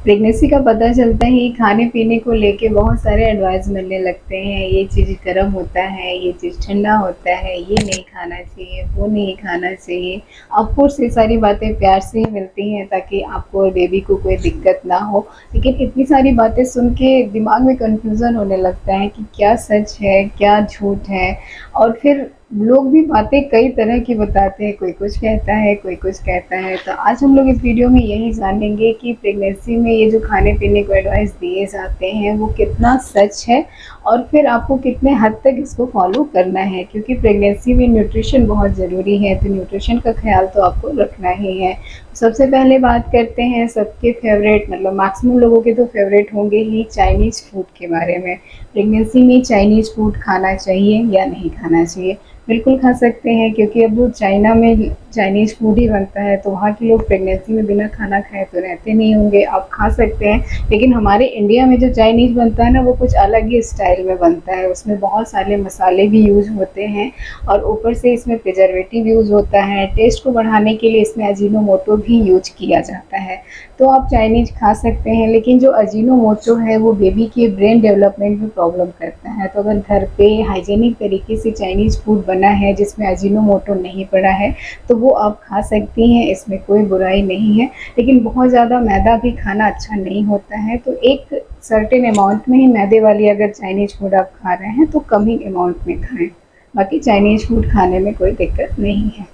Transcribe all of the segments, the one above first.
Pregnancy का पता चलता ही खाने पीने को लेके बहुत सारे एडवाइस मिलने लगते हैं। ये चीज़ गर्म होता है, ये चीज़ ठंडा होता है, ये नहीं खाना चाहिए, वो नहीं खाना चाहिए। ऑफकोर्स ये सारी बातें प्यार से ही मिलती हैं ताकि आपको और बेबी को कोई दिक्कत ना हो। लेकिन इतनी सारी बातें सुन के दिमाग में कन्फ्यूज़न होने लगता है कि क्या सच है, क्या झूठ है। और फिर लोग भी बातें कई तरह की बताते हैं, कोई कुछ कहता है, कोई कुछ कहता है। तो आज हम लोग इस वीडियो में यही जानेंगे कि प्रेगनेंसी में ये जो खाने पीने को एडवाइस दिए जाते हैं वो कितना सच है और फिर आपको कितने हद तक इसको फॉलो करना है, क्योंकि प्रेगनेंसी में न्यूट्रिशन बहुत ज़रूरी है। तो न्यूट्रिशन का ख्याल तो आपको रखना ही है। सबसे पहले बात करते हैं सबके फेवरेट, मतलब मैक्सिमम लोगों के तो फेवरेट होंगे ही, चाइनीज़ फूड के बारे में। प्रेगनेंसी में चाइनीज़ फूड खाना चाहिए या नहीं खाना चाहिए? बिल्कुल खा सकते हैं, क्योंकि अब जो चाइना में चाइनीज़ फूड ही बनता है तो वहाँ के लोग प्रेगनेंसी में बिना खाना खाए तो रहते नहीं होंगे। आप खा सकते हैं, लेकिन हमारे इंडिया में जो चाइनीज़ बनता है ना, वो कुछ अलग ही स्टाइल में बनता है। उसमें बहुत सारे मसाले भी यूज़ होते हैं और ऊपर से इसमें प्रिजर्वेटिव यूज़ होता है। टेस्ट को बढ़ाने के लिए इसमें अजीनोमोटो भी यूज़ किया जाता है। तो आप चाइनीज़ खा सकते हैं, लेकिन जो अजीनोमोटो है वो बेबी के ब्रेन डेवलपमेंट में प्रॉब्लम करता है। तो अगर घर पे हाइजीनिक तरीके से चाइनीज़ फूड बना है जिसमें अजीनोमोटो नहीं पड़ा है तो वो आप खा सकती हैं, इसमें कोई बुराई नहीं है। लेकिन बहुत ज़्यादा मैदा भी खाना अच्छा नहीं होता है, तो एक सर्टेन अमाउंट में ही मैदे वाली अगर चाइनीज़ फूड आप खा रहे हैं तो कम ही अमाउंट में खाएं। बाकी चाइनीज़ फूड खाने में कोई दिक्कत नहीं है।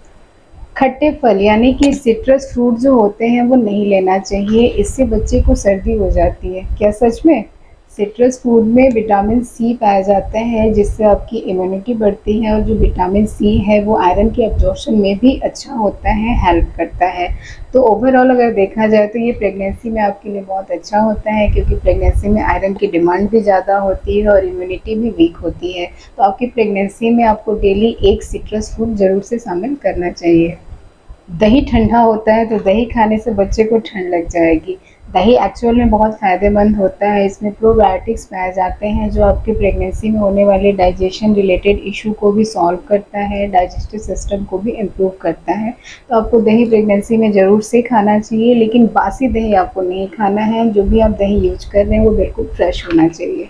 खट्टे फल यानी कि सिट्रस फ्रूट जो होते हैं वो नहीं लेना चाहिए, इससे बच्चे को सर्दी हो जाती है। क्या सच में? सिट्रस फूड में विटामिन सी पाया जाता है जिससे आपकी इम्यूनिटी बढ़ती है, और जो विटामिन सी है वो आयरन के एब्जॉर्प्शन में भी अच्छा होता है, हेल्प करता है। तो ओवरऑल अगर देखा जाए तो ये प्रेगनेंसी में आपके लिए बहुत अच्छा होता है, क्योंकि प्रेगनेंसी में आयरन की डिमांड भी ज़्यादा होती है और इम्यूनिटी भी वीक होती है। तो आपकी प्रेगनेंसी में आपको डेली एक सिट्रस फ्रूट ज़रूर से शामिल करना चाहिए। दही ठंडा होता है तो दही खाने से बच्चे को ठंड लग जाएगी। दही एक्चुअल में बहुत फ़ायदेमंद होता है, इसमें प्रोबायोटिक्स पाए जाते हैं जो आपके प्रेगनेंसी में होने वाले डाइजेशन रिलेटेड इशू को भी सॉल्व करता है, डाइजेस्टिव सिस्टम को भी इम्प्रूव करता है। तो आपको दही प्रेगनेंसी में ज़रूर से खाना चाहिए, लेकिन बासी दही आपको नहीं खाना है। जो भी आप दही यूज कर रहे हैं वो बिल्कुल फ्रेश होना चाहिए।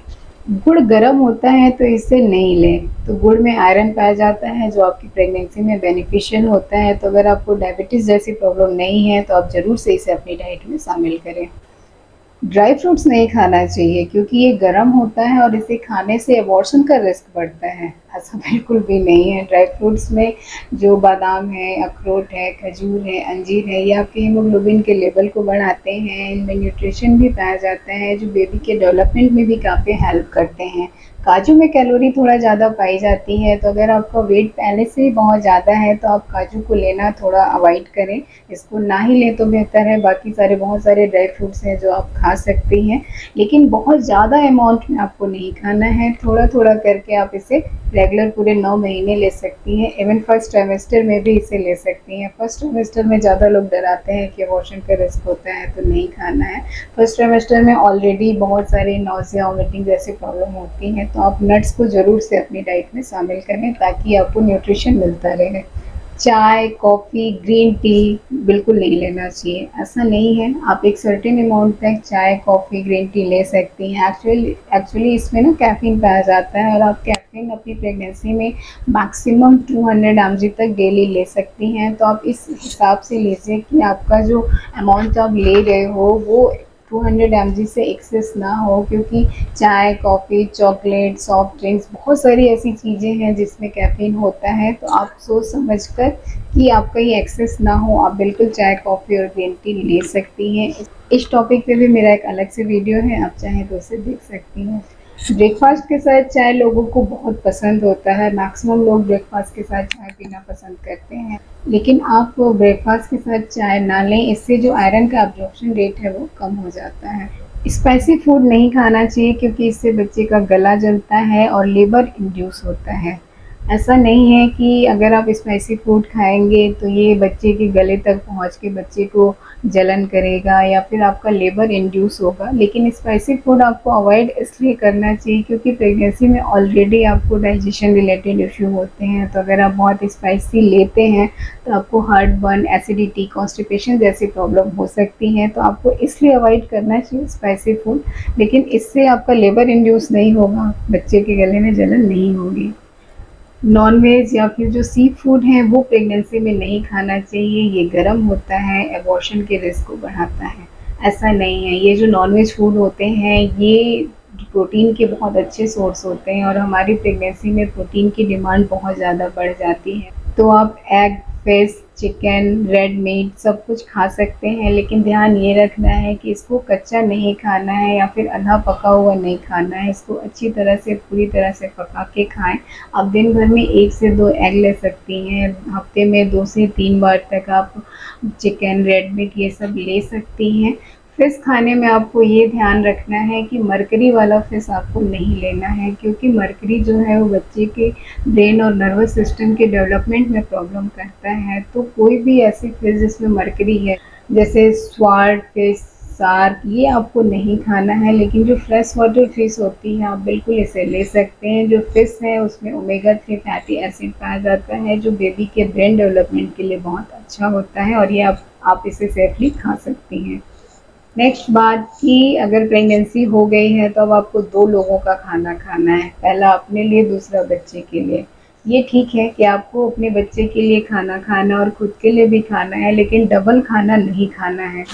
गुड़ गर्म होता है तो इसे नहीं लें। तो गुड़ में आयरन पाया जाता है जो आपकी प्रेगनेंसी में बेनिफिशियल होता है। तो अगर आपको डायबिटीज़ जैसी प्रॉब्लम नहीं है तो आप ज़रूर से इसे अपनी डाइट में शामिल करें। ड्राई फ्रूट्स नहीं खाना चाहिए क्योंकि ये गर्म होता है और इसे खाने से अबॉर्शन का रिस्क बढ़ता है। ऐसा बिल्कुल भी नहीं है। ड्राई फ्रूट्स में जो बादाम है, अखरोट है, खजूर है, अंजीर है, ये आपके हीमोग्लोबिन के लेवल को बढ़ाते हैं। इनमें न्यूट्रिशन भी पाया जाता है जो बेबी के डेवलपमेंट में भी काफ़ी हेल्प करते हैं। काजू में कैलोरी थोड़ा ज़्यादा पाई जाती है, तो अगर आपका वेट पहले से ही बहुत ज़्यादा है तो आप काजू को लेना थोड़ा अवॉइड करें, इसको ना ही लें तो बेहतर है। बाकी सारे बहुत सारे ड्राई फ्रूट्स हैं जो आप खा सकती हैं, लेकिन बहुत ज़्यादा अमाउंट में आपको नहीं खाना है। थोड़ा थोड़ा करके आप इसे रेगुलर पूरे 9 महीने ले सकती हैं। इवन फर्स्ट ट्राइमेस्टर में भी इसे ले सकती हैं। फर्स्ट ट्राइमेस्टर में ज़्यादा लोग डराते हैं कि अबॉर्शन का रिस्क होता है तो नहीं खाना है। फर्स्ट ट्राइमेस्टर में ऑलरेडी बहुत सारी नौसिया, वोमिटिंग जैसी प्रॉब्लम होती हैं, तो आप नट्स को ज़रूर से अपनी डाइट में शामिल करें ताकि आपको न्यूट्रिशन मिलता रहे। चाय, कॉफ़ी, ग्रीन टी बिल्कुल नहीं लेना चाहिए। ऐसा नहीं है, आप एक सर्टेन अमाउंट तक चाय, कॉफ़ी, ग्रीन टी ले सकती हैं। एक्चुअली इसमें ना कैफ़ीन पाया जाता है और आप कैफ़ीन अपनी प्रेगनेंसी में मैक्सिमम 200 mg तक डेली ले सकती हैं। तो आप इस हिसाब से लीजिए कि आपका जो अमाउंट आप ले रहे हो वो 200 mg से एक्सेस ना हो, क्योंकि चाय, कॉफ़ी, चॉकलेट, सॉफ्ट ड्रिंक्स, बहुत सारी ऐसी चीज़ें हैं जिसमें कैफ़ीन होता है। तो आप सोच समझकर कि आपका ये एक्सेस ना हो, आप बिल्कुल चाय, कॉफ़ी और ग्रीन टी ले सकती हैं। इस टॉपिक पे भी मेरा एक अलग से वीडियो है, आप चाहें तो उसे देख सकती हैं। ब्रेकफास्ट के साथ चाय लोगों को बहुत पसंद होता है। मैक्सिमम लोग ब्रेकफास्ट के साथ चाय पीना पसंद करते हैं, लेकिन आप ब्रेकफास्ट के साथ चाय ना लें, इससे जो आयरन का एब्जॉर्प्शन रेट है वो कम हो जाता है। स्पाइसी फूड नहीं खाना चाहिए क्योंकि इससे बच्चे का गला जलता है और लेबर इंड्यूस होता है। ऐसा नहीं है कि अगर आप स्पाइसी फूड खाएँगे तो ये बच्चे के गले तक पहुँच के बच्चे को जलन करेगा या फिर आपका लेबर इंड्यूस होगा। लेकिन स्पाइसी फूड आपको अवॉइड इसलिए करना चाहिए क्योंकि प्रेगनेंसी में ऑलरेडी आपको डाइजेशन रिलेटेड इश्यू होते हैं। तो अगर आप बहुत स्पाइसी लेते हैं तो आपको हार्ट बर्न, एसिडिटी, कॉन्स्टिपेशन जैसी प्रॉब्लम हो सकती हैं। तो आपको इसलिए अवॉइड करना चाहिए स्पाइसी फूड, लेकिन इससे आपका लेबर इंड्यूस नहीं होगा, बच्चे के गले में जलन नहीं होगी। नॉन-वेज या फिर जो सी फूड है वो प्रेगनेंसी में नहीं खाना चाहिए, ये गर्म होता है, अबॉर्शन के रिस्क को बढ़ाता है। ऐसा नहीं है, ये जो नॉन-वेज फूड होते हैं ये प्रोटीन के बहुत अच्छे सोर्स होते हैं और हमारी प्रेगनेंसी में प्रोटीन की डिमांड बहुत ज़्यादा बढ़ जाती है। तो आप egg, fish, chicken, red meat सब कुछ खा सकते हैं, लेकिन ध्यान ये रखना है कि इसको कच्चा नहीं खाना है या फिर आधा पका हुआ नहीं खाना है। इसको अच्छी तरह से, पूरी तरह से पका के खाएँ। आप दिन भर में 1 से 2 एग ले सकती हैं, हफ्ते में 2 से 3 बार तक आप चिकन, रेड मीट ये सब ले सकती हैं। फ़िश खाने में आपको ये ध्यान रखना है कि मरकरी वाला फ़िश आपको नहीं लेना है, क्योंकि मरकरी जो है वो बच्चे के ब्रेन और नर्वस सिस्टम के डेवलपमेंट में प्रॉब्लम करता है। तो कोई भी ऐसी फ़िश जिसमें मरकरी है, जैसे स्वार्ड फ़िश, शार्क, ये आपको नहीं खाना है। लेकिन जो फ्रेश वाटर फ़िश होती है आप बिल्कुल इसे ले सकते हैं। जो फ़िश है उसमें ओमेगा 3 फैटी एसिड पाया जाता है जो बेबी के ब्रेन डेवलपमेंट के लिए बहुत अच्छा होता है और ये आप इसे सेफ़ली खा सकती हैं। नेक्स्ट बात कि अगर प्रेगनेंसी हो गई है तो अब आपको 2 लोगों का खाना खाना है, पहला अपने लिए, दूसरा बच्चे के लिए। ये ठीक है कि आपको अपने बच्चे के लिए खाना खाना और खुद के लिए भी खाना है, लेकिन डबल खाना नहीं खाना है।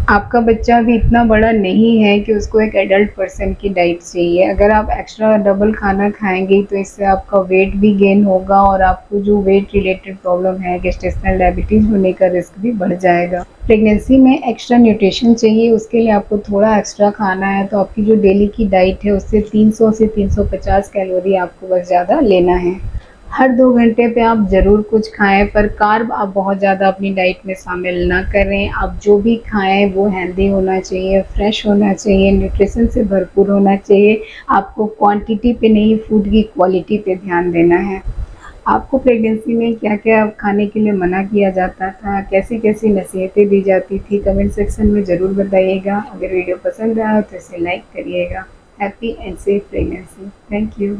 आपका बच्चा अभी इतना बड़ा नहीं है कि उसको एक एडल्ट पर्सन की डाइट चाहिए। अगर आप एक्स्ट्रा डबल खाना खाएँगे तो इससे आपका वेट भी गेन होगा और आपको जो वेट रिलेटेड प्रॉब्लम है, गेस्टेशनल डायबिटीज़ होने का रिस्क भी बढ़ जाएगा। प्रेगनेंसी में एक्स्ट्रा न्यूट्रिशन चाहिए, उसके लिए आपको थोड़ा एक्स्ट्रा खाना है, तो आपकी जो डेली की डाइट है उससे 300 से 350 कैलोरी आपको बस ज़्यादा लेना है। हर 2 घंटे पे आप ज़रूर कुछ खाएँ, पर कार्ब आप बहुत ज़्यादा अपनी डाइट में शामिल ना करें। आप जो भी खाएँ वो हेल्दी होना चाहिए, फ्रेश होना चाहिए, न्यूट्रिशन से भरपूर होना चाहिए। आपको क्वांटिटी पे नहीं, फूड की क्वालिटी पे ध्यान देना है। आपको प्रेगनेंसी में क्या-क्या खाने के लिए मना किया जाता था, कैसी-कैसी नसीहतें दी जाती थी, कमेंट सेक्शन में ज़रूर बताइएगा। अगर वीडियो पसंद आया तो इसे लाइक करिएगा। Happy and safe pregnancy. Thank you.